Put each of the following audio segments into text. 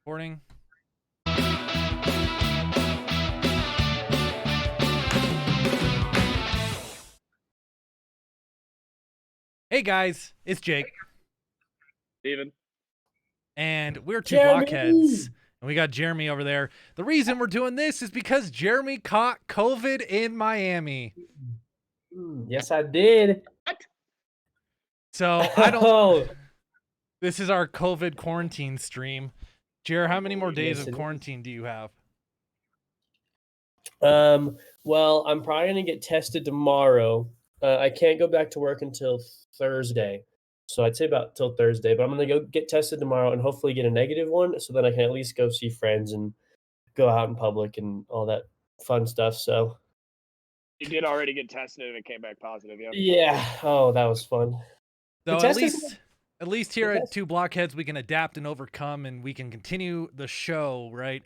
Recording. Hey guys, it's Jake. Steven. And we're two Jeremy! Blockheads. And we got Jeremy over there. The reason we're doing this is because Jeremy caught COVID in Miami. Yes, I did. So I don't. This is our COVID quarantine stream. Jer, how many more days of quarantine do you have? Well, I'm probably gonna get tested tomorrow. I can't go back to work until Thursday, so I'd say about till Thursday. But I'm gonna go get tested tomorrow and hopefully get a negative one, so then I can at least go see friends and go out in public and all that fun stuff. So You did already get tested and it came back positive, yeah? yeah, oh, that was fun. So at least here at Two Blockheads, we can adapt and overcome, and we can continue the show, right?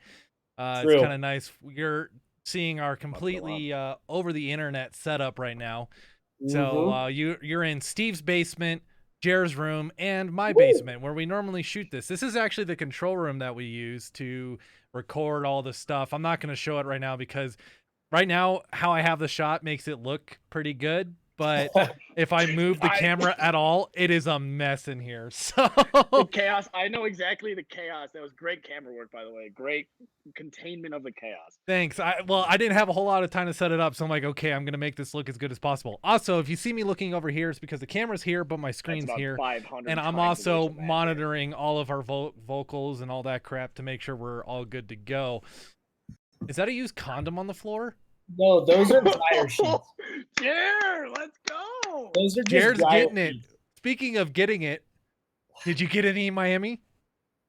It's kind of nice. You're seeing our completely over the internet setup right now. So you're in Steve's basement, Jer's room, and my basement where we normally shoot this. This is actually the control room that we use to record all the stuff. I'm not going to show it right now because right now how I have the shot makes it look pretty good. But if I move the camera at all, it is a mess in here. So the chaos. I know exactly the chaos. That was great camera work, by the way. Great containment of the chaos. Thanks. I didn't have a whole lot of time to set it up, so I'm like, okay, I'm gonna make this look as good as possible. Also, if you see me looking over here, it's because the camera's here, but my screen's here, and I'm also monitoring all of our vocals and all that crap to make sure we're all good to go. Is that a used condom on the floor? No, those are tire sheets. Jer, let's go. Those are just Jer's getting it. Speaking of getting it, did you get any in Miami?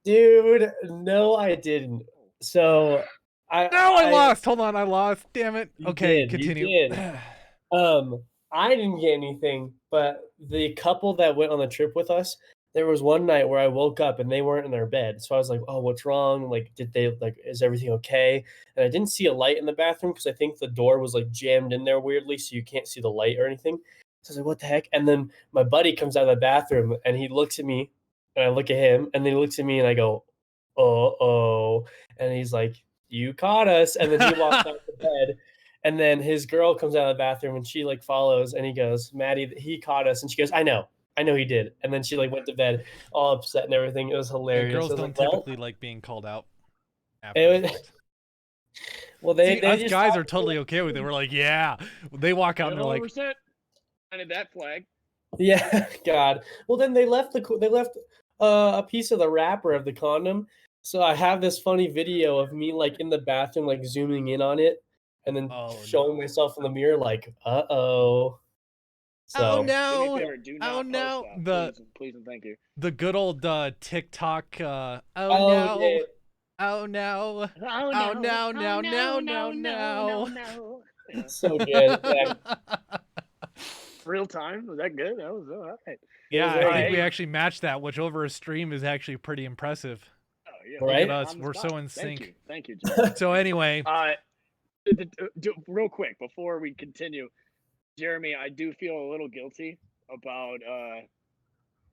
Dude, no, I didn't. So I lost. Hold on, I lost. Damn it. Okay, continue. You did. I didn't get anything, but the couple that went on the trip with us, there was one night where I woke up and they weren't in their bed. So I was like, oh, what's wrong? Like, is everything okay? And I didn't see a light in the bathroom because I think the door was like jammed in there weirdly, so you can't see the light or anything. So I was like, what the heck? And then my buddy comes out of the bathroom and he looks at me and I look at him and then he looks at me and I go, oh. And he's like, you caught us. And then he walks out the bed. And then his girl comes out of the bathroom and she like follows and he goes, Maddie, he caught us. And she goes, I know he did. And then she like went to bed all upset and everything. It was hilarious. Yeah, girls don't typically like being called out. Well, us guys are totally okay with it. We're like, yeah. They walk out and they're like, planted that flag. Yeah, God. Well, then they left a piece of the wrapper of the condom. So I have this funny video of me like in the bathroom, like zooming in on it, and then showing myself in the mirror, like, uh-oh. So, oh no! Oh no! Please and thank you. The good old TikTok. Oh no! Yeah. Oh no! Oh no! No! So good. Yeah. Real time? Was that good? That was all right. Yeah, I think we actually matched that, which over a stream is actually pretty impressive. Oh yeah, right? Look at us, we're so in sync. Thank you. So anyway, real quick before we continue, Jeremy, I do feel a little guilty about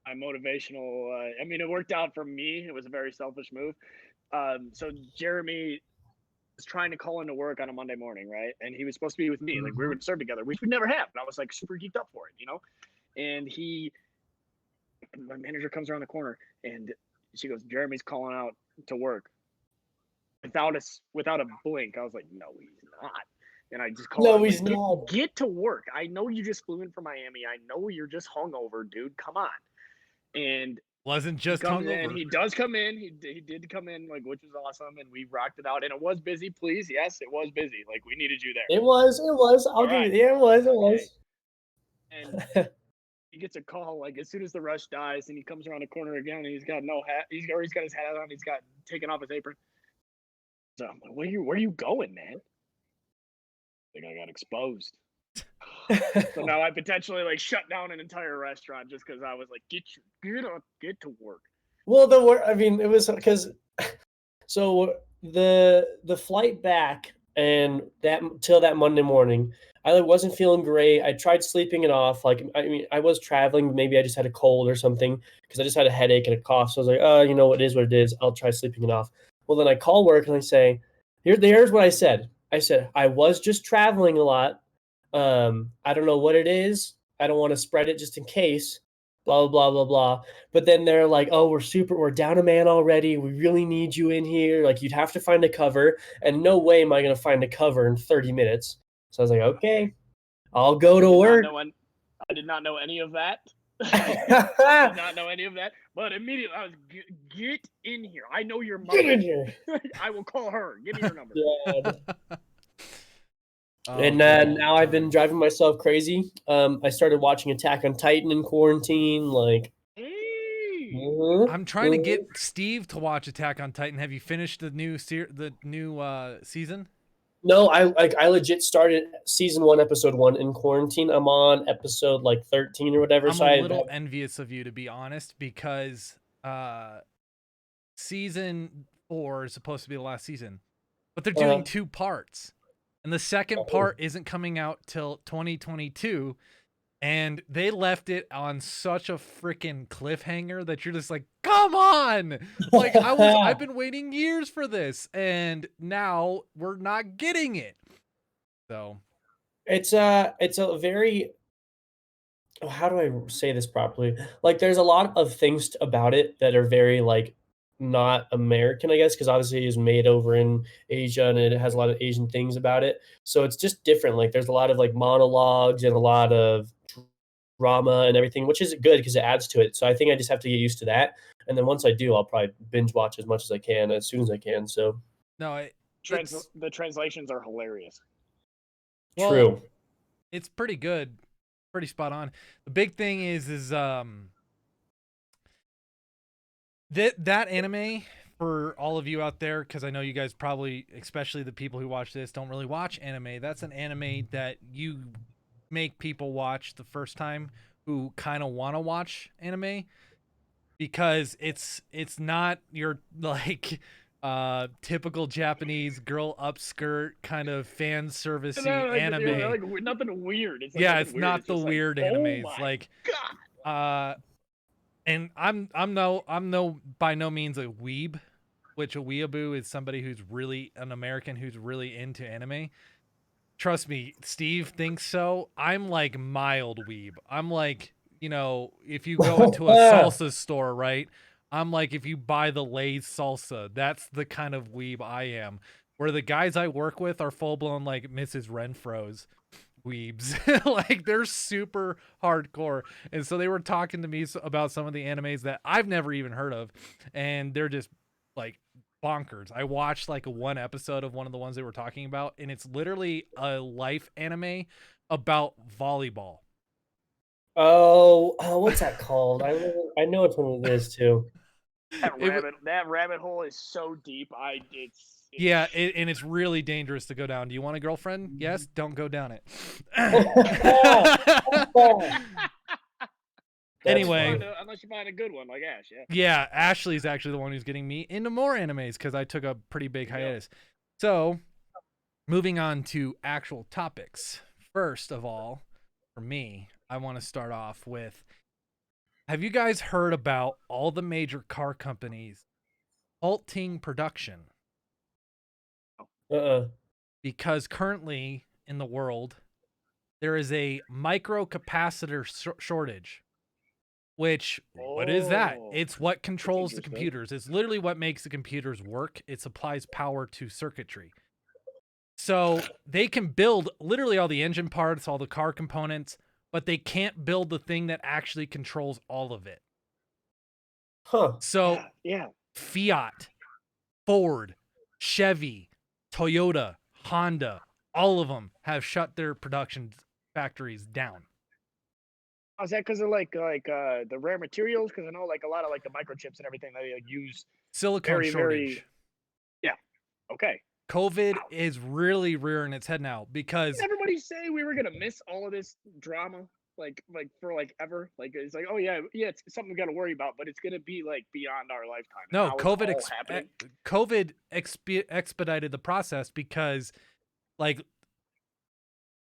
my motivational. I mean, it worked out for me. It was a very selfish move. So Jeremy was trying to call into work on a Monday morning, right? And he was supposed to be with me. Like we were going to serve together, which we never have. And I was like super geeked up for it, you know? And my manager comes around the corner and she goes, Jeremy's calling out to work. Without a blink, I was like, no, he's not. And I just called No, he's not. Get to work. I know you just flew in from Miami. I know you're just hungover, dude. Come on. And wasn't just hungover. He does come in. He did come in, like, which was awesome, and we rocked it out. And it was busy. Please, yes, it was busy. Like we needed you there. It was. I'll give you. Yeah, it was. And he gets a call like as soon as the rush dies, and he comes around the corner again, and he's got no hat. He's got his hat on. He's got taken off his apron. So I'm like, where are you going, man? I think I got exposed. So now I potentially like shut down an entire restaurant just because I was like, get to work. Well, I mean, it was because so the flight back and that till that Monday morning, I wasn't feeling great. I tried sleeping it off. Like, I mean, I was traveling. Maybe I just had a cold or something because I just had a headache and a cough. So I was like, oh, it is what it is. I'll try sleeping it off. Well, then I call work and I say, here's what I said. I said, I was just traveling a lot. I don't know what it is. I don't want to spread it just in case. Blah, blah, blah, blah. But then they're like, oh, we're down a man already. We really need you in here. Like, you'd have to find a cover. And no way am I going to find a cover in 30 minutes. So I was like, okay, I'll go to work. I did not know any of that. I did not know any of that. But immediately I was, get in here. I know your mother. Get in here. I will call her. Give me her number. And now I've been driving myself crazy. I started watching Attack on Titan in quarantine. Like, I'm trying to get Steve to watch Attack on Titan. Have you finished the new season? No, I legit started season 1, episode 1 in quarantine. I'm on episode like 13 or whatever. I'm a little envious of you, to be honest, because season 4 is supposed to be the last season, but they're doing 2 parts. And the second part isn't coming out till 2022. And they left it on such a freaking cliffhanger that you're just like, come on! Like, I've been waiting years for this, and now we're not getting it. So it's a very, how do I say this properly? Like, there's a lot of things about it that are very like not American, I guess, because obviously it is made over in Asia and it has a lot of Asian things about it. So it's just different. Like, there's a lot of like monologues and a lot of drama and everything, which is good because it adds to it. So I think I just have to get used to that. And then once I do, I'll probably binge watch as much as I can as soon as I can. So no, the translations are hilarious. Well, true. It's pretty good. Pretty spot on. The big thing is that anime, for all of you out there, because I know you guys probably, especially the people who watch this, don't really watch anime. That's an anime that you make people watch the first time who kind of want to watch anime, because it's not your like typical Japanese girl upskirt kind of fan servicey anime. Like, nothing weird. It's it's not the weird animes. Like, God. And I'm by no means a weeb, which a weeaboo is somebody who's really an American who's really into anime. Trust me, Steve thinks so. I'm like mild weeb. I'm like, if you go into a salsa store, right? I'm like, if you buy the Lay's salsa, that's the kind of weeb I am. Where the guys I work with are full blown like Mrs. Renfro's weebs. Like, they're super hardcore. And so they were talking to me about some of the animes that I've never even heard of, and they're just like bonkers. I watched like 1 episode of one of the ones they were talking about, and it's literally a life anime about volleyball. Oh, what's that called? I know which one it is too. That rabbit hole is so deep. Yeah, and it's really dangerous to go down. Do you want a girlfriend? Yes, don't go down it. Anyway, unless you find a good one like Ash, yeah, Ashley's actually the one who's getting me into more animes because I took a pretty big hiatus. So, moving on to actual topics. First of all, for me, I want to start off with, have you guys heard about all the major car companies halting production? Because currently in the world, there is a microcapacitor shortage. Which, what is that? It's what controls the computers. It's literally what makes the computers work. It supplies power to circuitry. So they can build literally all the engine parts, all the car components, but they can't build the thing that actually controls all of it. So Fiat, Ford, Chevy, Toyota, Honda, all of them have shut their production factories down. Is that because of like the rare materials? Because I know like a lot of like the microchips and everything they use silicon shortage. Okay. COVID is really rearing its head now because didn't everybody say we were gonna miss all of this drama like for like ever. Like it's like, oh yeah, it's something we got to worry about, but it's gonna be like beyond our lifetime. No, COVID expedited the process because like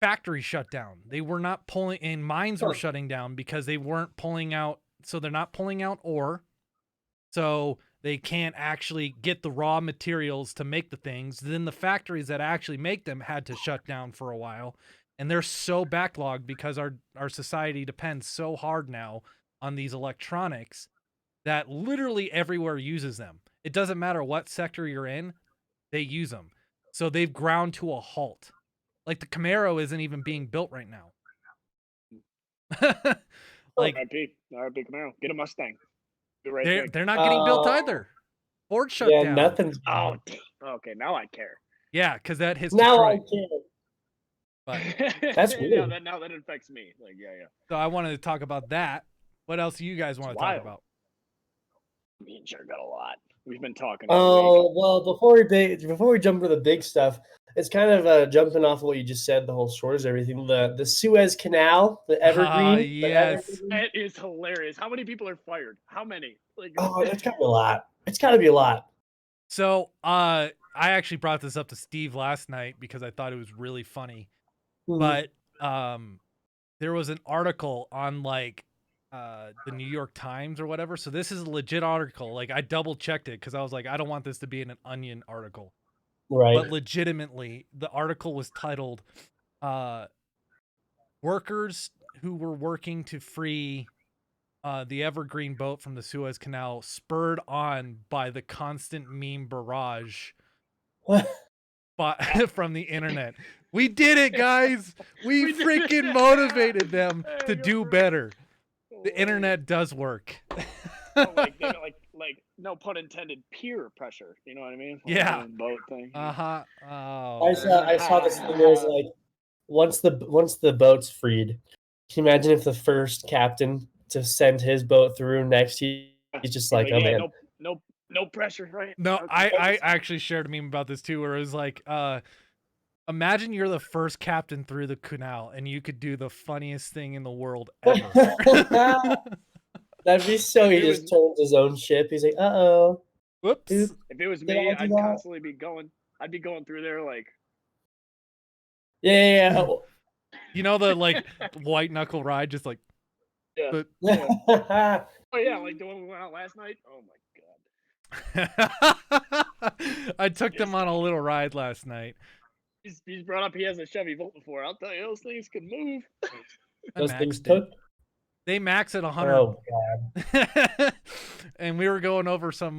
factories shut down. They were not pulling, and mines were shutting down because they weren't pulling out. So they're not pulling out ore. So they can't actually get the raw materials to make the things. Then the factories that actually make them had to shut down for a while. And they're so backlogged because our society depends so hard now on these electronics that literally everywhere uses them. It doesn't matter what sector you're in, they use them. So they've ground to a halt. Like the Camaro isn't even being built right now. Like RIP Camaro. Get a Mustang. Do the right thing. they're not getting built either. Ford shut Yeah, down. nothing's. Oh, okay. Now I care. Yeah, because that hits Now I Detroit. care. But That's weird. Now that affects me. Like, yeah. so I wanted to talk about that. What else do you guys want to talk about? Me and Jer got a lot. We've been talking. Oh well, before we jump into the big stuff, it's kind of jumping off of what you just said. The whole shores, everything. The Suez Canal, the Evergreen. Yes, that is hilarious. How many people are fired? How many? Like, oh, it's gotta be a lot. It's gotta be a lot. So I actually brought this up to Steve last night because I thought it was really funny. Mhm. But there was an article on like the New York Times or whatever. So this is a legit article. Like I double checked it because I was like, I don't want this to be an Onion article. Right. But legitimately, the article was titled "Workers who were working to free the Evergreen boat from the Suez Canal spurred on by the constant meme barrage from the internet. We did it, guys. We freaking motivated them to do better. The internet does work. like no pun intended, peer pressure. You know what I mean? Like, Yeah. boat thing. Oh. I saw this thing where it's like once the boat's freed, can you imagine if the first captain to send his boat through next, he's just like, oh man, no pressure, right? No, Okay. I actually shared a meme about this too, where it was like, imagine you're the first captain through the canal and you could do the funniest thing in the world ever. That'd be so. He just turns his own ship. He's like, "Uh-oh, whoops." If it was me, I'd constantly be going. I'd be going through there like. Yeah. You know the like white knuckle ride, just like. Yeah. But, oh yeah, like the one we went out last night. Oh my god. I took them on a little ride last night. He's brought up he has a Chevy Volt before. I'll tell you, those things can move. Those things took. They max at 100. Oh god. And we were going over some.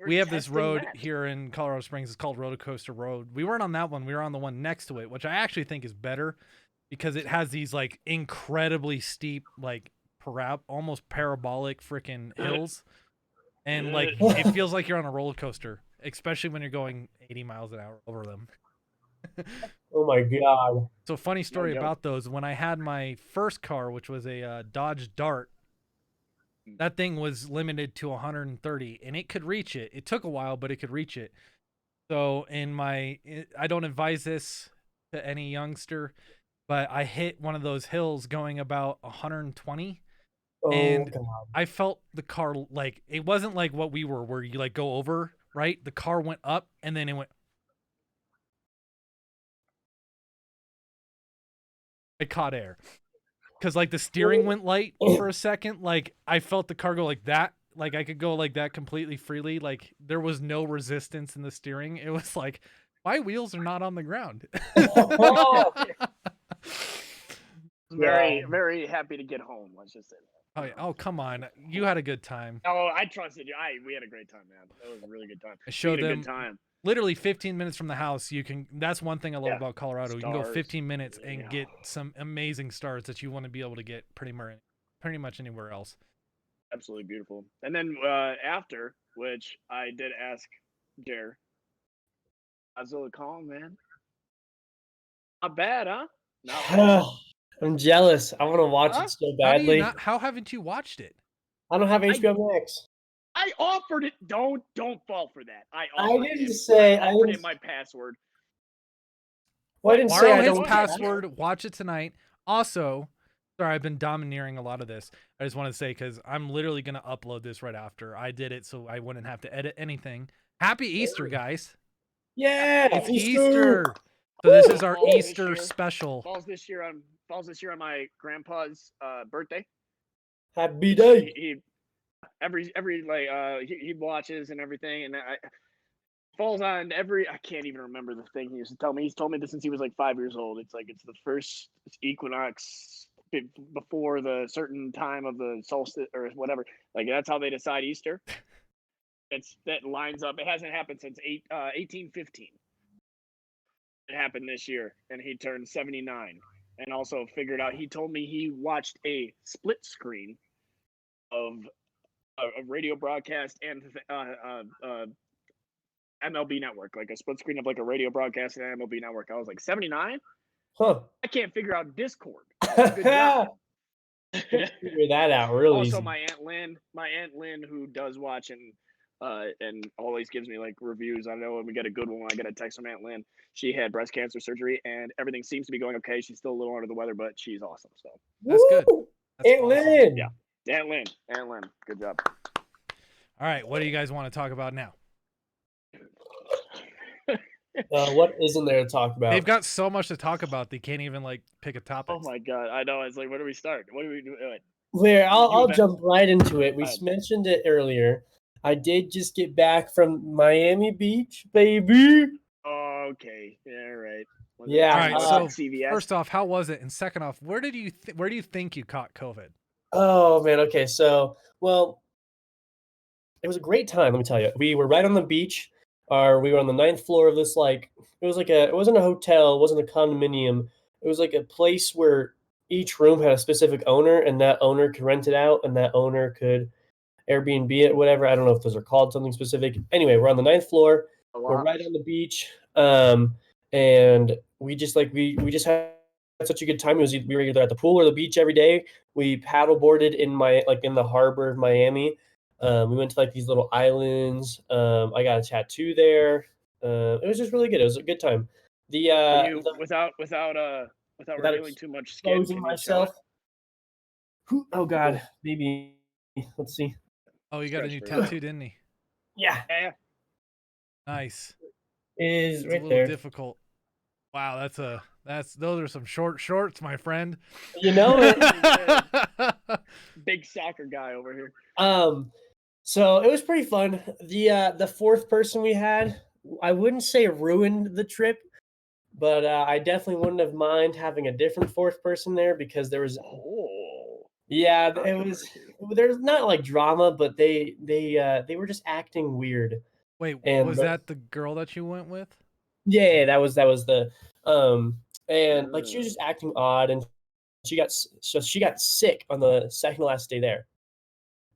We have this road here in Colorado Springs. It's called Roller Coaster Road. We weren't on that one. We were on the one next to it, which I actually think is better because it has these like incredibly steep, like almost parabolic freaking hills, and like it feels like you're on a roller coaster, especially when you're going 80 miles an hour over them. Oh my god. So funny story about those. When I had my first car, which was a Dodge Dart, that thing was limited to 130 and it could reach it. It took a while, but it could reach it. So I don't advise this to any youngster, but I hit one of those hills going about 120. And god. I felt the car, like, it wasn't like what we were where you like go over, right? The car went up and then it went. I caught air because like the steering went light for a second. Like I felt the car go like that. Like I could go like that completely freely. Like there was no resistance in the steering. It was like my wheels are not on the ground. Very, very happy to get home. Let's just say that. Oh, yeah. Oh, come on. You had a good time. Oh, I trusted you. We had a great time, man. That was a really good time. I showed them. A good time. Literally 15 minutes from the house. That's one thing I love about Colorado. Stars. You can go 15 minutes and get some amazing stars that you want to be able to get pretty much anywhere else. Absolutely beautiful. And then after, which I did ask Jer, Godzilla Kong, man. Not bad, huh? Not bad. I'm jealous. I want to watch it so badly. How haven't you watched it? I don't have HBO Max. I offered it. Don't fall for that. I offered it my password. Well, I didn't Borrow say his password. Watch it tonight. Also, sorry, I've been domineering a lot of this. I just want to say because I'm literally gonna upload this right after I did it, so I wouldn't have to edit anything. Happy Easter, guys! Yeah, it's Easter. So this is our Falls this Easter year. special. Falls this year on my grandpa's birthday. Happy day. He every like he watches and everything, and falls on every. I can't even remember the thing he used to tell me. He's told me this since he was like 5 years old. It's like it's the first equinox before the certain time of the solstice or whatever. Like that's how they decide Easter. That lines up. It hasn't happened since 1815. It happened this year, and he turned 79. And also figured out. He told me he watched a split screen of a radio broadcast and MLB Network, like a split screen of like a radio broadcast and MLB Network. I was like 79. Huh. I can't figure out Discord. Good job. Figure that out really Also, easy. my aunt Lynn, who does watch and always gives me like reviews. I know when we get a good one, I get a text from Aunt Lynn. She had breast cancer surgery, and everything seems to be going okay. She's still a little under the weather, but she's awesome. So that's good. That's Aunt Lynn. Yeah, Aunt Lynn, good job. All right, what do you guys want to talk about now? What isn't there to talk about? They've got so much to talk about, they can't even like pick a topic. Oh my god, I know. It's like, where do we start? What do we do? Where I'll jump right into it. We mentioned it earlier. I did just get back from Miami Beach, baby. Oh, okay. Yeah, right. Yeah. All right. So CVS? First off, how was it? And second off, where do you think you caught COVID? Oh man. Okay. So, well, it was a great time. Let me tell you. We were right on the beach. We were on the 9th floor of this it wasn't a hotel, it wasn't a condominium. It was like a place where each room had a specific owner, and that owner could rent it out, and that owner could Airbnb it, whatever. I don't know if those are called something specific. Anyway, we're on the 9th floor. We're right on the beach, and we just had such a good time. We were either at the pool or the beach every day. We paddleboarded in the harbor of Miami. We went to like these little islands. I got a tattoo there. It was just really good. It was a good time. Without revealing too much skin, exposing myself. Oh God, maybe. Let's see. Oh, you got a new tattoo, didn't he? Yeah. Nice. It's right a little there. difficult. Wow, those are some short shorts, my friend. You know it. Big soccer guy over here. So it was pretty fun. The fourth person we had, I wouldn't say ruined the trip, but I definitely wouldn't have mind having a different fourth person there because there was. Yeah, it was. There's not like drama, but they were just acting weird. Wait, was that the girl that you went with? Yeah, that was the and like she was just acting odd, and she got sick on the second to last day there.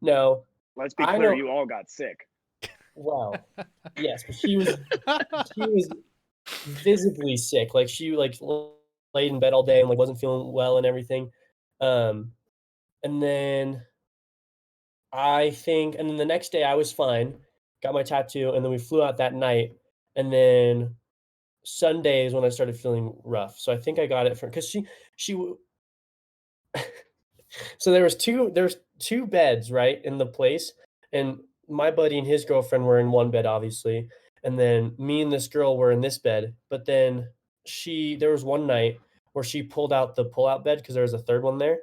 No, let's be clear, you all got sick. Well, yes, but she was visibly sick. Like she laid in bed all day and like wasn't feeling well and everything. And then the next day I was fine, got my tattoo, and then we flew out that night. And then Sunday is when I started feeling rough. So I think I got it because so there's two beds right in the place, and my buddy and his girlfriend were in one bed, obviously, and then me and this girl were in this bed. But then there was one night where she pulled out the pull-out bed because there was a third one there,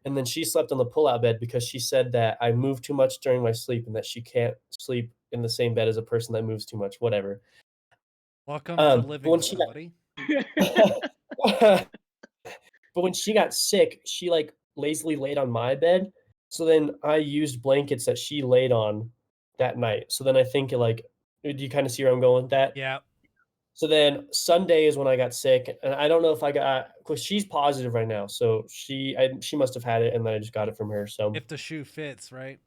and then she slept on the pull-out bed because she said that I moved too much during my sleep and that she can't sleep in the same bed as a person that moves too much. Whatever. Welcome to living with somebody. But when she got sick, she like lazily laid on my bed. So then I used blankets that she laid on that night. So then I think do you kind of see where I'm going with that? Yeah. So then Sunday is when I got sick, and I don't know if because she's positive right now. So she must have had it, and then I just got it from her. So if the shoe fits, right?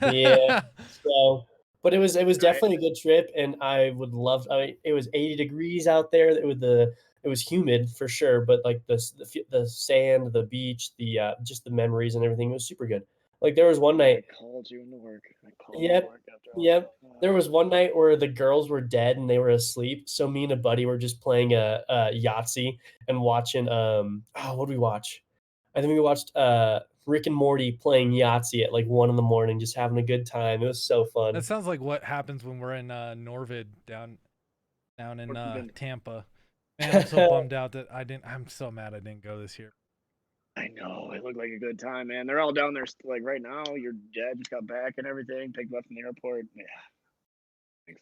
Yeah. So, but it was definitely a good trip, and I would love. It was 80 degrees out there. It was humid for sure, but like the sand, the beach, just the memories and everything, it was super good. Like there was one night. I called you into work. Yep. There was one night where the girls were dead and they were asleep. So me and a buddy were just playing a Yahtzee and watching. What did we watch? I think we watched Rick and Morty playing Yahtzee at like 1 a.m, just having a good time. It was so fun. That sounds like what happens when we're in Norvid down in Tampa. Man, I'm so bummed out that I'm so mad I didn't go this year. I know, it looked like a good time, man. They're all down there like right now. Your dad just got back and everything, picked up from the airport. Yeah, thanks.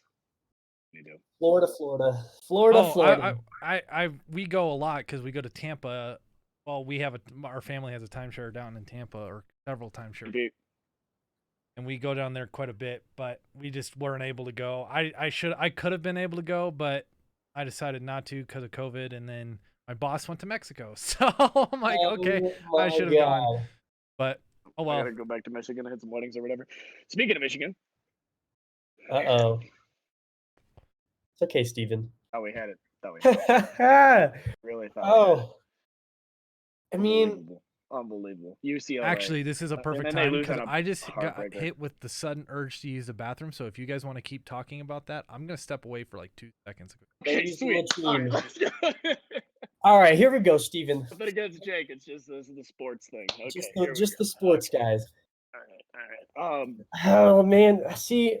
You do. Florida. We go a lot because we go to Tampa. Well, our family has a timeshare down in Tampa, or several timeshares, and we go down there quite a bit. But we just weren't able to go. I could have been able to go, but I decided not to because of COVID, and then my boss went to Mexico, so I'm like, okay, I should have gone. But oh well. I gotta go back to Michigan and hit some weddings or whatever. Speaking of Michigan. Uh-oh. It's okay, Steven. Oh, we had it. Really thought we had it. I mean, unbelievable. UCLA. Actually, this is a perfect time because I just got hit with the sudden urge to use the bathroom. So if you guys want to keep talking about that, I'm gonna step away for like 2 seconds. Okay, sweet. All right, here we go, Steven. But against Jake, it's just the sports thing. Okay, just the sports guys. All right. Oh man, see.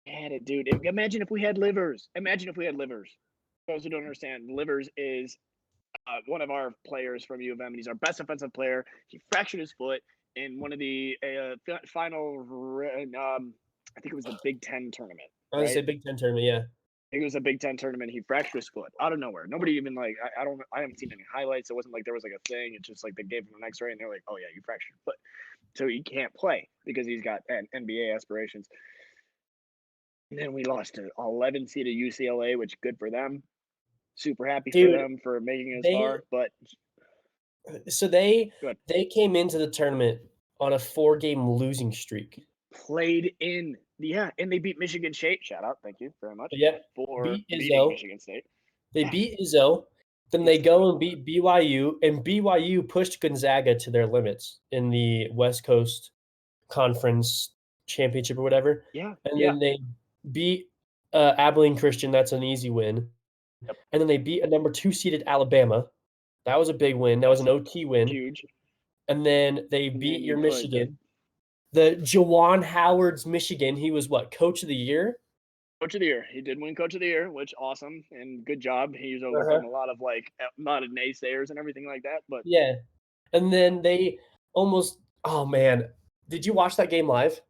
Had it, dude. Imagine if we had livers. Those who don't understand, livers is one of our players from U of M, and he's our best offensive player. He fractured his foot in one of the final. I think it was the Big Ten tournament. I was gonna say Big Ten tournament, yeah. I think it was a Big Ten tournament. He fractured his foot out of nowhere. Nobody even I haven't seen any highlights. It wasn't like there was like a thing. It's just like they gave him an X-ray and they're like, oh yeah, you fractured your foot, so he can't play because he's got NBA aspirations. And then we lost to 11 seed at UCLA, which good for them. Super happy for them for making it as far. But so they came into the tournament on a 4-game losing streak. Played in and they beat Michigan State. Shout out, thank you very much. Yeah, for beating Michigan State. They beat Izzo. Then they go and beat BYU, and BYU pushed Gonzaga to their limits in the West Coast Conference Championship or whatever. Yeah, and then they beat Abilene Christian. That's an easy win. Yep. And then they beat a number 2 seeded Alabama. That was a big win. That was an OT win. Huge. And then they beat your Michigan. The Juwan Howard's Michigan. He was what, Coach of the Year? Coach of the Year. He did win Coach of the Year, which awesome and good job. He's overcome a lot of naysayers and everything like that. But yeah. And then they almost. Oh man, did you watch that game live?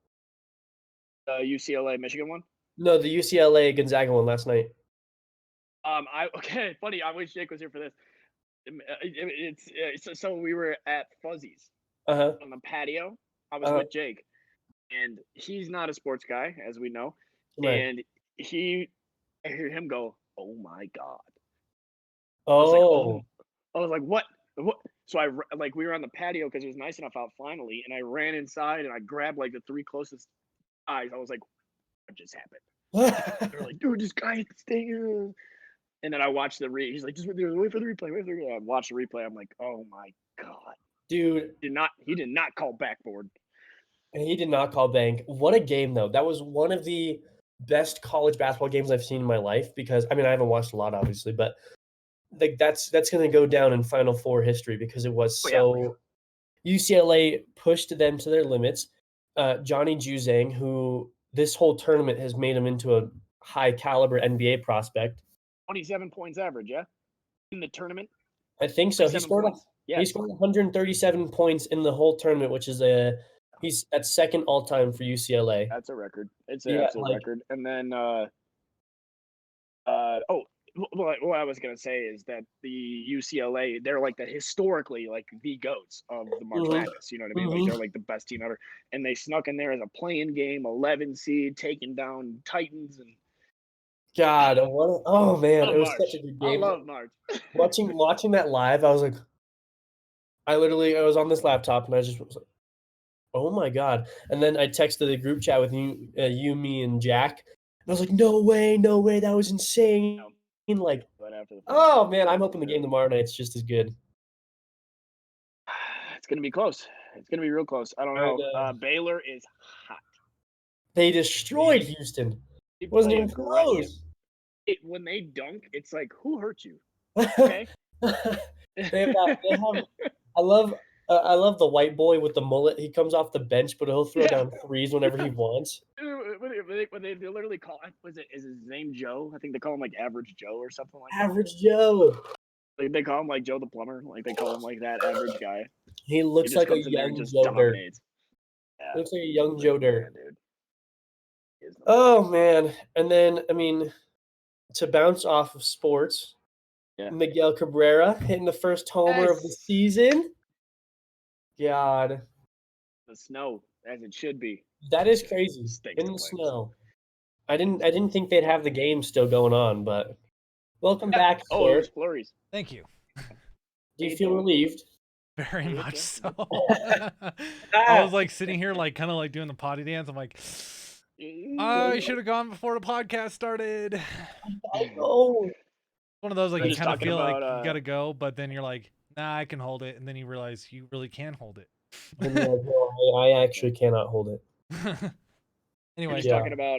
UCLA Michigan one? No, the UCLA Gonzaga one last night. Funny. I wish Jake was here for this. So we were at Fuzzy's on the patio. I was with Jake, and he's not a sports guy, as we know. Right. And I hear him go, "Oh my god!" Oh, I was like, "What? What?" So we were on the patio because it was nice enough out finally, and I ran inside and I grabbed like the 3 closest guys. I was like, "What just happened?" They're like, "Dude, this guy staying here." And then I watched he's like, just wait for the replay. I watched the replay. I'm like, oh my god, dude! He did not call backboard. He did not call bank. What a game, though. That was one of the best college basketball games I've seen in my life. Because I haven't watched a lot, obviously, but like that's going to go down in Final Four history because it was so. Yeah. UCLA pushed them to their limits. Johnny Juzang, who this whole tournament has made him into a high caliber NBA prospect. 27 points average, yeah, in the tournament. I think so. He scored 137 points in the whole tournament, which is he's at second all time for UCLA. That's a record. It's an absolute record. And then what I was gonna say is that the UCLA, they're like historically like the GOATs of the March Madness. You know what I mean? Like they're like the best team ever, and they snuck in there as a play-in game, 11 seed, taking down Titans and. God, oh man, it was such a good game. I love March. watching that live, I was like, I was on this laptop and I just was like, oh my god! And then I texted the group chat with you, me, and Jack, and I was like, no way, that was insane. Like, oh man, I'm hoping the game tomorrow night's just as good. It's gonna be close. It's gonna be real close. I don't know. Baylor is hot. They destroyed Houston. It wasn't even close. When they dunk, it's like, who hurt you? Okay. I love the white boy with the mullet. He comes off the bench, but he'll throw down threes whenever he wants. when they literally call, is his name Joe? I think they call him like Average Joe or something like Average Joe. that. Like they call him like Joe the plumber. Like they call him like that average guy. He looks like a young Joe Dirt. Yeah. Looks like a young Joe Dirt. Man, dude. Oh man! And then I mean, to bounce off of sports, Miguel Cabrera hitting the first homer of the season. God. The snow, as it should be. That is crazy. In the snow. I didn't think they'd have the game still going on, but welcome back. Oh, it was flurries. Thank you. Do you feel relieved? Very much so. I was like sitting here, like kind of like doing the potty dance. I'm like, I should have gone before the podcast started. I know. One of those like you kind of feel like you gotta go, but then you're like, nah, I can hold it, and then you realize you really can hold it. And you're like, no, I actually cannot hold it. Anyway, talking about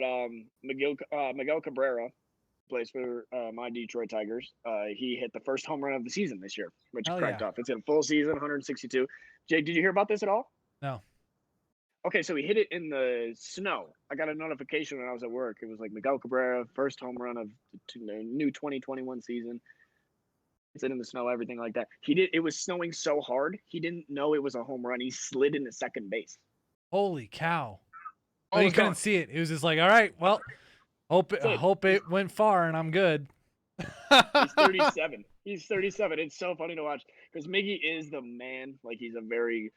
Miguel Cabrera, plays for my Detroit Tigers. He hit the first home run of the season this year, which cracked off. It's in full season, 162. Jake, did you hear about this at all? No. Okay, so he hit it in the snow. I got a notification when I was at work. It was like Miguel Cabrera, first home run of the new 2021 season. It's in the snow, everything like that. It was snowing so hard, he didn't know it was a home run. He slid into second base. Holy cow. But he couldn't see it. He was just like, all right, well, hope it went far and I'm good. He's 37. He's 37. It's so funny to watch because Miggy is the man. Like he's a very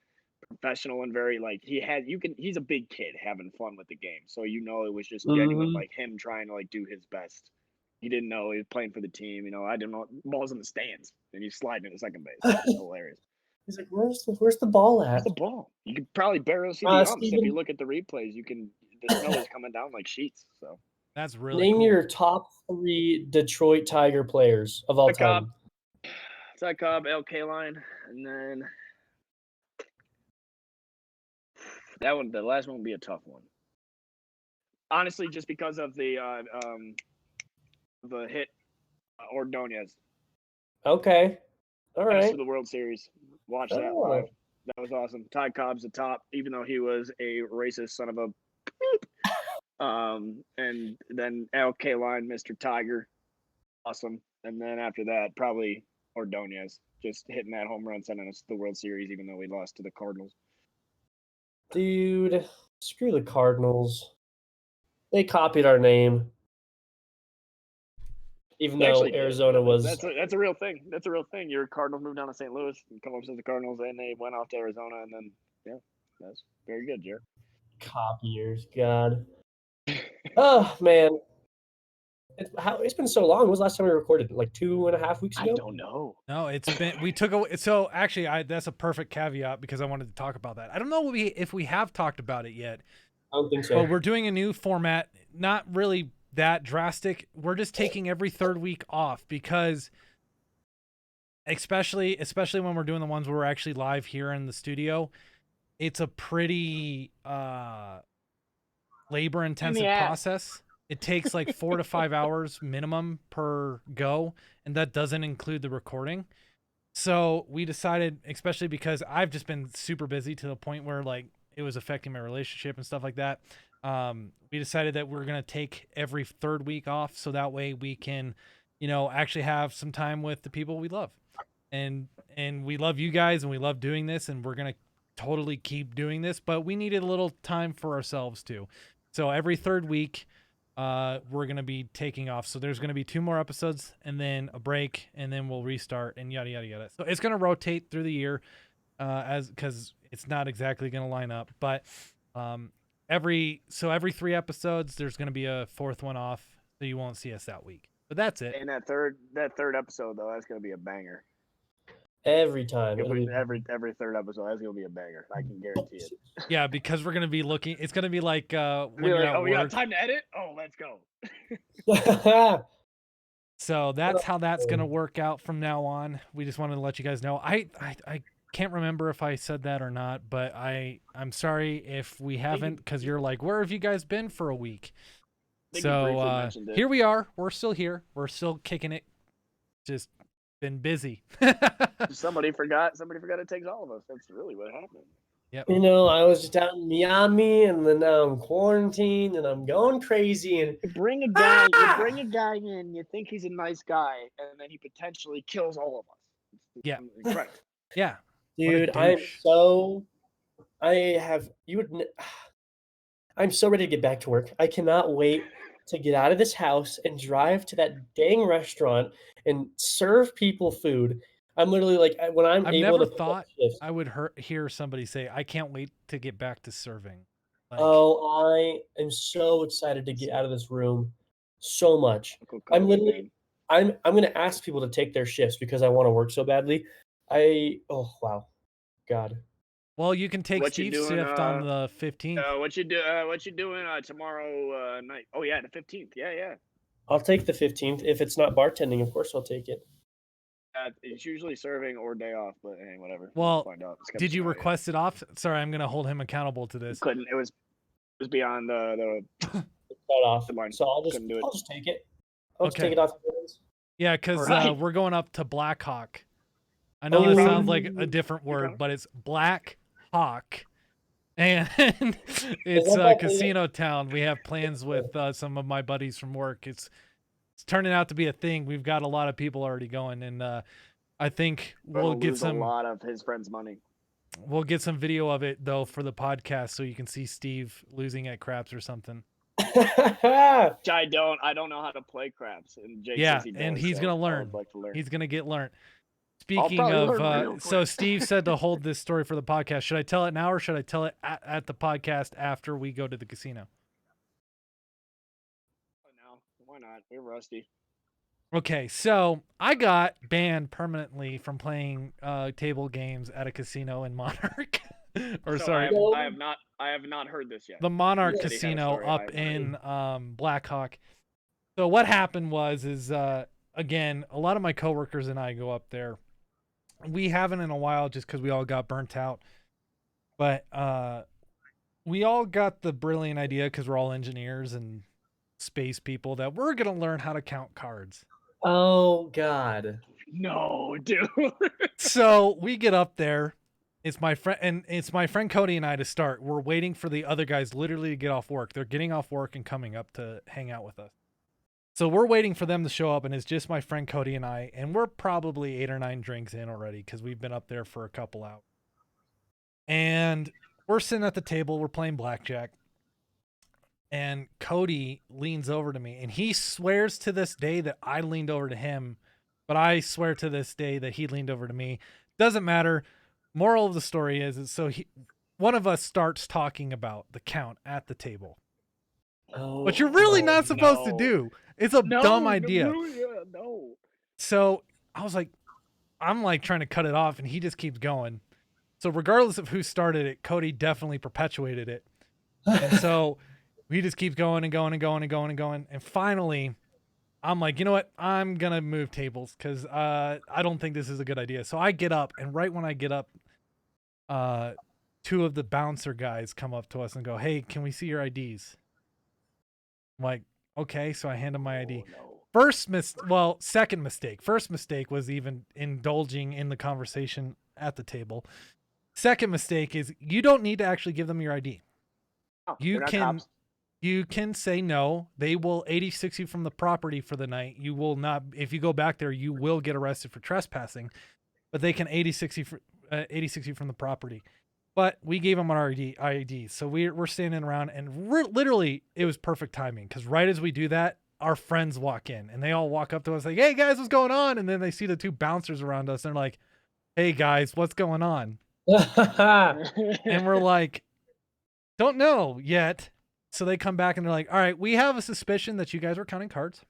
professional and very like he's a big kid having fun with the game. So it was just genuine, like him trying to like do his best. He didn't know he was playing for the team. I didn't know ball's in the stands and he's sliding into second base. It's hilarious. He's like, where's the ball at? Where's the ball? You can probably barely see the umps. If you look at the replays, the snow is coming down like sheets. So that's really name cool. your top 3 Detroit Tiger players of all time. Ty Cobb, L. Kaline, and then the last one would be a tough one. Honestly, just because of the hit Ordonez. Okay. All right. For the World Series. Watch that live. That was awesome. Ty Cobb's the top, even though he was a racist son of a and then Al Kaline, Mr. Tiger. Awesome. And then after that, probably Ordonez just hitting that home run, sending us to the World Series, even though we lost to the Cardinals. Dude, screw the Cardinals. They copied our name. Even though Arizona was... That's a real thing. That's a real thing. Your Cardinals moved down to St. Louis and come up to the Cardinals, and they went off to Arizona, and then, that's very good, Jared. Copiers, God. Oh, man. It's been so long. When was the last time we recorded? Like 2.5 weeks ago? I don't know. No, it's been... We took away... So, actually, that's a perfect caveat because I wanted to talk about that. I don't know if we have talked about it yet. I don't think so. But we're doing a new format. Not really that drastic. We're just taking every third week off because especially when we're doing the ones where we're actually live here in the studio, it's a pretty labor intensive process. It takes like 4 to 5 hours minimum per go, and that doesn't include the recording. So we decided, especially because I've just been super busy to the point where like it was affecting my relationship and stuff like that. We decided that we're going to take every third week off. So that way we can, actually have some time with the people we love, and we love you guys and we love doing this, and we're going to totally keep doing this, but we needed a little time for ourselves too. So every third week, we're going to be taking off. So there's going to be 2 more episodes and then a break, and then we'll restart and yada, yada, yada. So it's going to rotate through the year, cause it's not exactly going to line up, but, every 3 episodes, there's going to be a 4th one off, so you won't see us that week. But that's it. And that third episode though, that's going to be a banger. Every time. Every third episode, that's going to be a banger. I can guarantee it. Yeah, because we're going to be looking. It's going to be like when you're like, we got time to edit. Oh, let's go. So that's how that's going to work out from now on. We just wanted to let you guys know. I can't remember if I said that or not, but I'm sorry if we haven't, because you're like, where have you guys been for a week? So here we are. We're still here. We're still kicking it. Just been busy. Somebody forgot it takes all of us. That's really what happened. Yep. You know, I was just out in Miami, and then now I'm quarantined, and I'm going crazy. And You bring a guy in, you think he's a nice guy, and then he potentially kills all of us. Yeah. Right. Yeah. dude, I'm so ready to get back to work. I cannot wait to get out of this house and drive to that dang restaurant and serve people food. I'm literally like, when I'm I've able never to pick up thought shifts. I would hear somebody say, "I can't wait to get back to serving." Like, Oh, I am so excited to get out of this room. So much. Uncle I'm COVID, literally man. I'm gonna ask people to take their shifts because I wanna work so badly. Oh, wow. God. well, you can take What you Steve's doing? shift on the 15th. What you doing tomorrow night? Oh yeah, the 15th. Yeah. I'll take the 15th. If it's not bartending, of course I'll take it. It's usually serving or day off, but hey, whatever. Well, We'll find out. did you request it off? Sorry, I'm gonna hold him accountable to this. Couldn't. It was beyond the Cut off. deadline. So I'll Couldn't do it. just take it. I'll just Okay. take it off your hands. Yeah, because Alright. we're going up to Black Hawk. I know Oh, that you're sounds like a right. different You're word, fine. but it's Black Hawk. And it's that that casino town. We have plans with some of my buddies from work. It's turning out to be a thing. We've got a lot of people already going, and I think we'll We'll get lose some a lot of his friends' money. we'll get some video of it though for the podcast, so you can see Steve losing at craps or something. Which I don't know how to play craps, and Jake Yeah, says he does. and he's so gonna I learn. would like to learn. He's gonna get learned. I'll Speaking probably of, learn real so quick. Steve said to hold this story for the podcast. Should I tell it now or should I tell it at the podcast after we go to the casino? No, why not? We're rusty. Okay, so I got banned permanently from playing table games at a casino in Monarch. Or So sorry, I have not heard this yet. the Monarch He said he had a Casino story, I up have not. in Black Hawk. So what happened was again, a lot of my coworkers and I go up there. We haven't in a while just because we all got burnt out. But we all got the brilliant idea because we're all engineers and space people that we're gonna learn how to count cards. Oh, God. No, dude. So we get up there. It's my friend Cody and I to start. We're waiting for the other guys literally to get off work. They're getting off work and coming up to hang out with us. So we're waiting for them to show up, and it's just my friend Cody and I, and we're probably 8 or 9 drinks in already because we've been up there for a couple hours. And we're sitting at the table, we're playing blackjack, and Cody leans over to me, and he swears to this day that I leaned over to him, but I swear to this day that he leaned over to me. Doesn't matter. Moral of the story is so one of us starts talking about the count at the table. Oh, What you're really not supposed to no. do. It's a dumb idea. No. So I'm like trying to cut it off, and he just keeps going. So regardless of who started it, Cody definitely perpetuated it. And so he just keeps going and going and going and going and going. And finally, I'm like, you know what? I'm going to move tables because I don't think this is a good idea. So I get up, and right when I get up, 2 of the bouncer guys come up to us and go, "Hey, can we see your IDs?" I'm like, okay. So I hand him my ID. No. Second mistake. First mistake was even indulging in the conversation at the table. Second mistake is you don't need to actually give them your ID. Oh, You they're not can cops. you can say no. They will 86 you from the property for the night. You will not, if you go back there, you will get arrested for trespassing, but they can 86 you from the property. But we gave them our ID. So we're standing around, and literally it was perfect timing because right as we do that, our friends walk in, and they all walk up to us like, "Hey guys, what's going on?" And then they see the 2 bouncers around us, and they're like, "Hey guys, what's going on?" And we're like, "Don't know yet." So they come back and they're like, "All right, we have a suspicion that you guys are counting cards.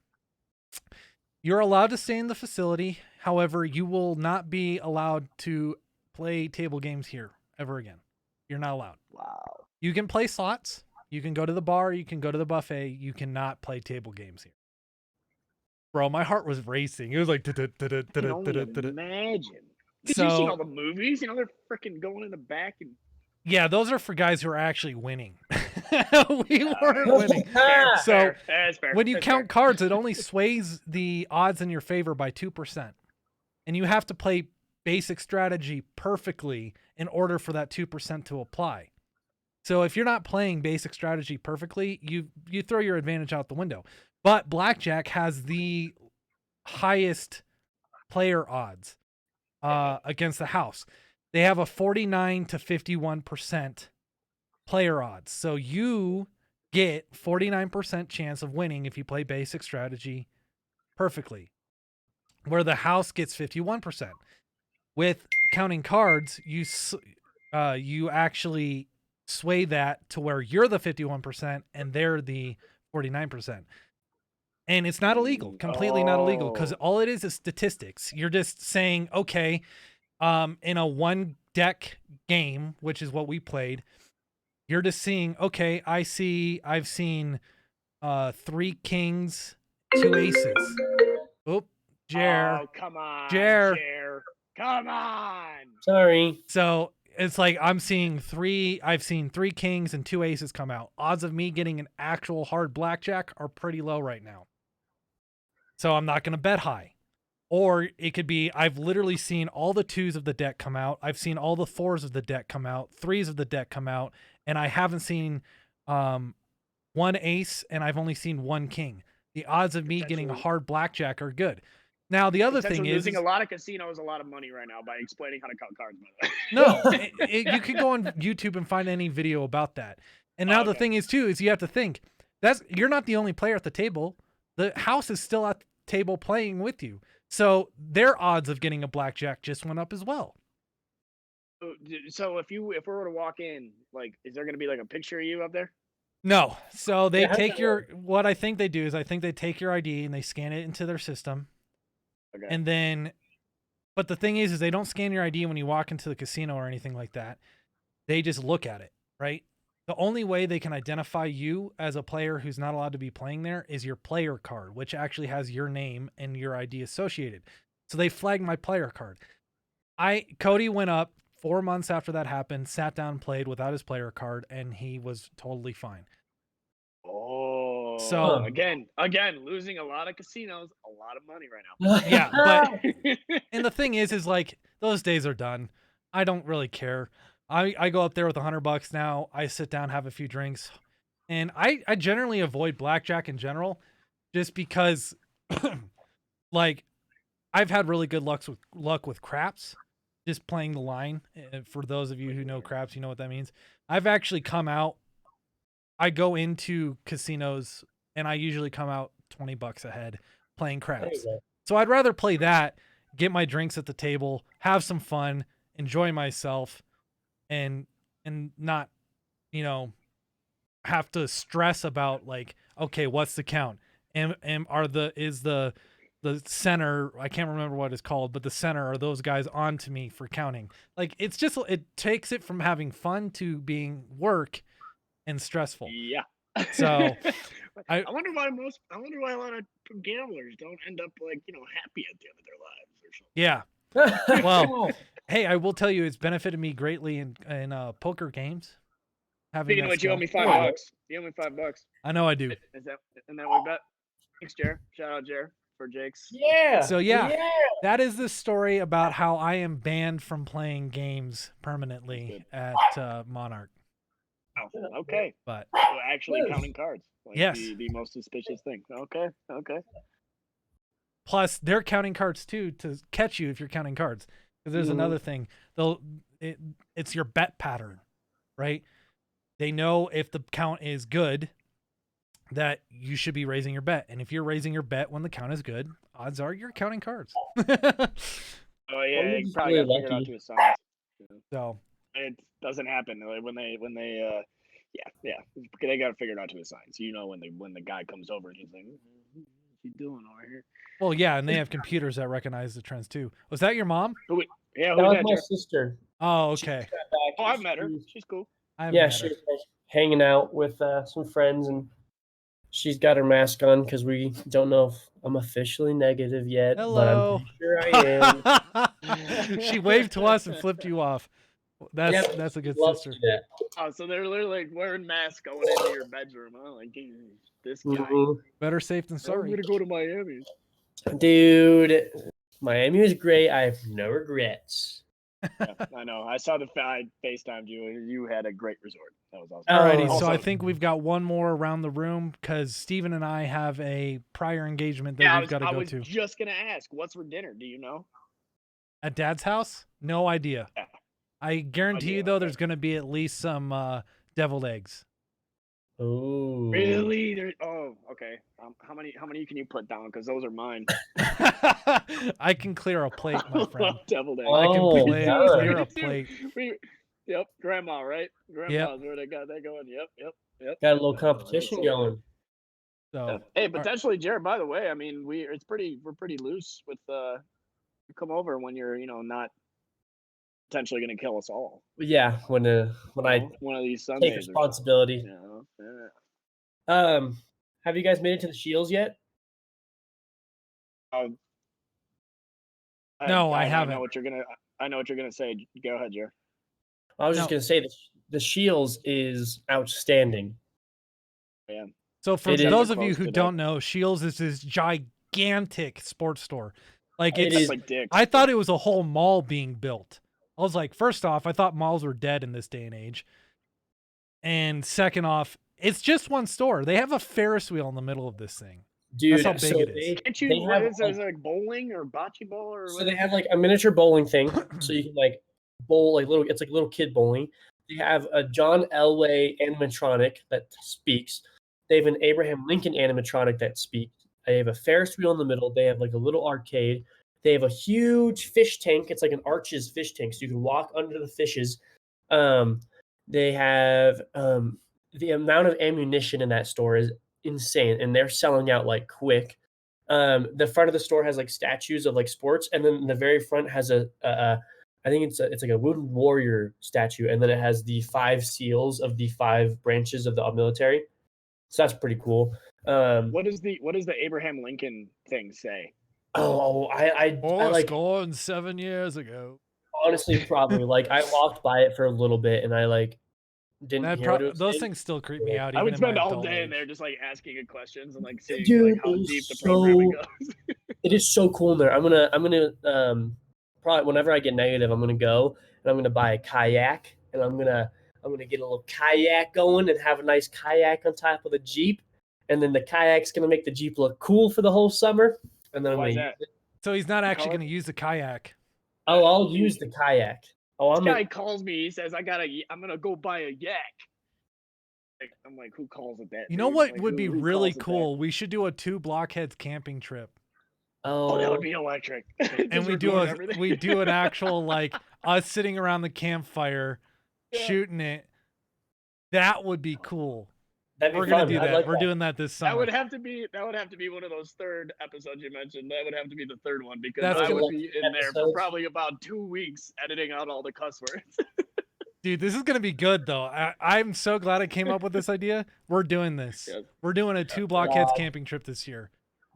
You're allowed to stay in the facility. However, you will not be allowed to play table games here ever again. You're not allowed. Wow. You can play slots. You can go to the bar. You can go to the buffet. You cannot play table games here." Bro, my heart was racing. It was like, I can only imagine. Did you see all the movies? They're freaking going in the back and. Yeah, those are for guys who are actually winning. We weren't winning. So That's fair. when you That's count fair. cards, it only sways the odds in your favor by 2%. And you have to play basic strategy perfectly in order for that 2% to apply. So if you're not playing basic strategy perfectly, you throw your advantage out the window. But blackjack has the highest player odds against the house. They have a 49 to 51% player odds. So you get 49% chance of winning if you play basic strategy perfectly, where the house gets 51%. With counting cards, you actually sway that to where you're the 51% and they're the 49%. And it's not illegal, completely not illegal, because all it is statistics. You're just saying, okay, in a one deck game, which is what we played, you're just seeing, okay, I've seen 3 kings, 2 aces. Oop, Jer. Oh, come on, Jer. Come on. Sorry. So it's like I've seen 3 kings and 2 aces come out. Odds of me getting an actual hard blackjack are pretty low right now. So I'm not going to bet high. Or it could be, I've literally seen all the 2s of the deck come out. I've seen all the 4s of the deck come out, 3s of the deck come out, and I haven't seen 1 ace, and I've only seen 1 king. The odds of me getting a hard blackjack are good. Now, the other thing is losing a lot of casinos a lot of money right now by explaining how to count cards. No, you can go on YouTube and find any video about that. And now the thing is too, is you have to think you're not the only player at the table. The house is still at the table playing with you. So their odds of getting a blackjack just went up as well. So if we were to walk in, like, is there going to be like a picture of you up there? No. So they take what I think they do is I think they take your ID and they scan it into their system. Okay. And then, but the thing is they don't scan your ID when you walk into the casino or anything like that. They just look at it, right? The only way they can identify you as a player who's not allowed to be playing there is your player card, which actually has your name and your ID associated. So they flagged my player card. Cody went up 4 months after that happened, sat down, played without his player card, and he was totally fine. Oh, so again, losing a lot of casinos, a lot of money right now. Yeah, but and the thing is like those days are done. I don't really care. I go up there with $100 now. I sit down, have a few drinks, and I generally avoid blackjack in general, just because, like, I've had really good luck with craps, just playing the line. For those of you who know craps, you know what that means. I've actually come out. I go into casinos and I usually come out $20 ahead playing craps. So I'd rather play that, get my drinks at the table, have some fun, enjoy myself, and not, have to stress about like, okay, what's the count? Is the center, I can't remember what it's called, but the center, are those guys on to me for counting? Like, it takes it from having fun to being work and stressful. Yeah. So I wonder why a lot of gamblers don't end up like, happy at the end of their lives or something. Yeah. Well, hey, I will tell you, it's benefited me greatly in poker games. Speaking of which, you owe me $5. You owe me $5. I know I do. Isn't that what we bet? Thanks, Jer. Shout out Jer for Jake's. Yeah. So that is the story about how I am banned from playing games permanently at Monarch. Oh, okay. But actually counting cards. Like yes. The most suspicious thing. Okay. Plus, they're counting cards too to catch you if you're counting cards. Because there's another thing. It's your bet pattern, right? They know if the count is good, that you should be raising your bet. And if you're raising your bet when the count is good, odds are you're counting cards. Oh yeah, you probably got figured out to a science. So it doesn't happen when they they got to figure it out to a science. When the guy comes over and he's like, what's he doing over here? Well, yeah, and they have computers that recognize the trends too. Was that your mom? Yeah, that was my sister. Oh, okay. I've met her. She's cool. She's hanging out with some friends, and she's got her mask on because we don't know if I'm officially negative yet. Hello. But I'm pretty sure I am. She waved to us and flipped you off. That's a good sister. Oh, so they're literally like wearing masks going into your bedroom, huh? Like, this guy. Better safe than sorry. I'm gonna go to Miami. Dude, Miami was great. I have no regrets. Yeah, I know. I saw I FaceTimed you, and you had a great resort. That was awesome. Alrighty, Oh. so I Also- think we've got one more around the room because Steven and I have a prior engagement that Yeah, we've got to I go was to. just gonna ask, what's for dinner? Do you know? At Dad's house? No idea. Yeah. I guarantee you, idea, though, okay. there's going to be at least some deviled eggs. Ooh. Really? Oh, okay. How many can you put down? Because those are mine. I can clear a plate, my friend. Deviled eggs. I can Oh, clear a Me too. plate. Yep, grandma, right? Grandma's where they got that going. Yep. Got a little competition going. So, Hey, potentially, Jared. By the way, I mean we're pretty loose with come over when you're not potentially going to kill us all. Yeah, when I one of these take Sundays. responsibility. Yeah. Have you guys made it to the Shields yet? no, I I haven't. know what you're gonna say. Go ahead, Jared. I was just gonna say the Shields is outstanding. Yeah. So for It is- those of you Close who today. don't know, Shields is this gigantic sports store. Like It it's is- like Dick's. I thought it was a whole mall being built. I was like, first off, I thought malls were dead in this day and age. And second off, it's just one store. They have a Ferris wheel in the middle of this thing. Dude, That's how big it is. Can't they you? have, Is it like bowling or bocce ball or? So they have like a miniature bowling thing, so you can like bowl like little. It's like little kid bowling. They have a John Elway animatronic that speaks. They have an Abraham Lincoln animatronic that speaks. They have a Ferris wheel in the middle. They have like a little arcade. They have a huge fish tank. It's like an Arches fish tank, so you can walk under the fishes. They have the amount of ammunition in that store is insane, and they're selling out like quick. The front of the store has like statues of like sports, and then the very front has I think it's like a wooden warrior statue, and then it has the 5 seals of the 5 branches of the military. So that's pretty cool. What does the Abraham Lincoln thing say? I like Scored 7 years ago. honestly probably like I walked by it for a little bit, and I like didn't hear what it was Those saying. things still creep me out. I would even in spend my all adult day in age. there just like asking it questions and like seeing Dude, like how it was deep the programming goes. It is so cool in there. I'm gonna probably whenever I get negative, I'm gonna go and I'm gonna buy a kayak, and I'm gonna get a little kayak going and have a nice kayak on top of the Jeep, and then the kayak's gonna make the Jeep look cool for the whole summer. And then I'm Why is gonna that? So he's not actually color? going to use the kayak. I'll use the kayak. This guy calls me. He says, I'm gonna go buy a yak. I'm like, who calls it that? You know dude? what Like, would who- be who really calls it that? cool? We should do a 2 Blockheads camping trip. Oh, that would be electric. And Just we do record everything. we do an actual like us sitting around the campfire Yeah. shooting it. That would be cool. That'd be We're gonna fun. do I'd that. like We're doing that this summer. That would have to be one of those third episodes you mentioned. That would have to be the third one because That's I cool. would be in there for Episodes. probably about 2 weeks editing out all the cuss words. Dude, this is gonna be good though. I'm so glad I came up with this idea. We're doing this. Yes. We're doing a 2 Blockheads Wow. camping trip this year.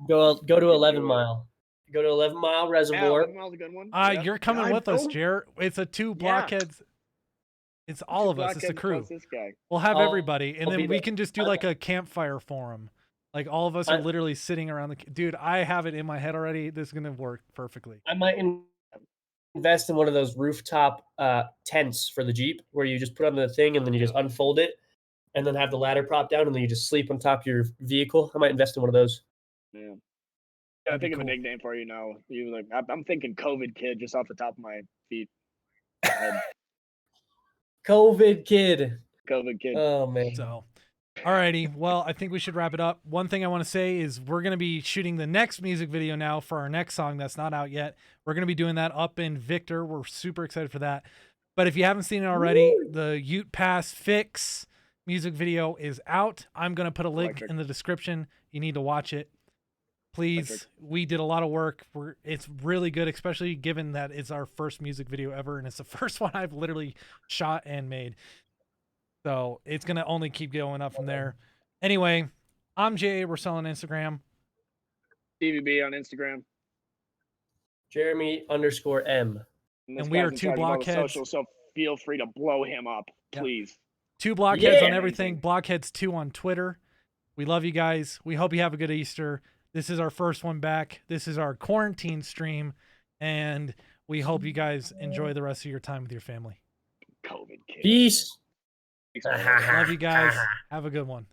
Go to 11 Mile. Go to 11 Mile Yeah, Reservoir. 11 Mile's a good one. Yeah. You're coming Yeah, with us, Phil. Jer. It's a 2 Yeah. Blockheads. It's all Two of us. It's a Blockheads crew. plus This guy. We'll have I'll- everybody, and I'll be then we there. can just do like a campfire forum. Like all of us are literally sitting around the. Dude, I have it in my head already. This is gonna work perfectly. I might invest in one of those rooftop tents for the Jeep where you just put on the thing and then you just unfold it and then have the ladder prop down and then you just sleep on top of your vehicle. I might invest in one of those. Yeah. I That'd be think of a cool. nickname for you now. You like I'm thinking COVID kid just off the top of my feet. COVID kid. COVID kid. Oh man. So, alrighty. Well, I think we should wrap it up. One thing I want to say is we're going to be shooting the next music video now for our next song that's not out yet. We're going to be doing that up in Victor. We're super excited for that. But if you haven't seen it already, the Ute Pass Fix music video is out. I'm going to put a link Electric. in the description. You need to watch it. Please, Electric. we did a lot of work. It's really good, especially given that it's our first music video ever, and it's the first one I've literally shot and made. So it's going to only keep going up from there. Anyway, I'm Jay. We're selling Instagram. DVB on Instagram. Jeremy_M. This And we guy's are in 2 charge of all the Blockheads. social, so feel free to blow him up, Yeah. please. 2 Blockheads on Yeah. everything. Blockheads 2 on Twitter. We love you guys. We hope you have a good Easter. This is our first one back. This is our quarantine stream. and we hope you guys enjoy the rest of your time with your family. COVID kid. Peace. Thanks, man. Love you guys. Have a good one.